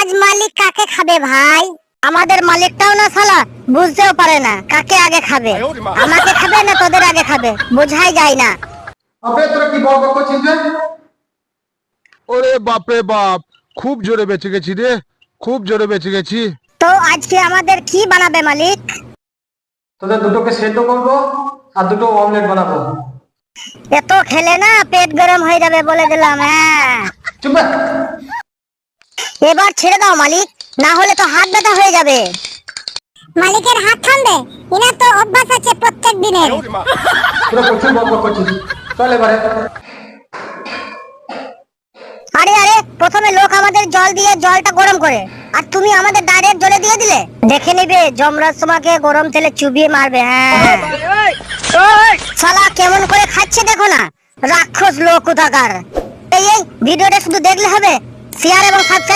আজ মালিক কাকে খাবে ভাই? আমাদের মালিকটাও না শালা বুঝতেও পারে না কাকে আগে খাবে, আমাকে খাবে না তোদের আগে খাবে, বোঝাই যায় না। আবে তোরা কি বক বক করছিস রে? ওরে বাপরে বাপ, খুব জোরে বেঁচে গেছি রে, খুব জোরে বেঁচে গেছি। তো আজকে আমাদের কি বানাবে মালিক? তোদের দুটোকে সেদ্ধ করবো আর দুটো অমলেট বানাবো। এত খেলে না পেট গরম হয়ে যাবে বলে দিলাম। হ্যাঁ, চুপ বে। এবার ছেড়ে দাও মালিক, না হলে তো হাত ব্যথা হয়ে যাবে। মালিকের হাত থামবে, এনার তো অভ্যাস আছে প্রত্যেক দিনের। তোরা প্রচুর বক বক করছিস, চল এবারে। আরে আরে, প্রথমে লোক আমাদের জল দিয়ে জলটা গরম করে, আর তুমি আমাদের ডাইরেক্ট জলে দিয়ে দিলে। দেখে নিবে যমরাজ তোমাকে গরম তেলে চুবিয়ে মারবে। হ্যাঁ, শালা কেমন করে খাচ্ছে দেখো না, রাক্ষস লোক কোথাকার। এই ভিডিওটা শুধু দেখলে হবে, শেয়ার এবং সাবস্ক্রাইব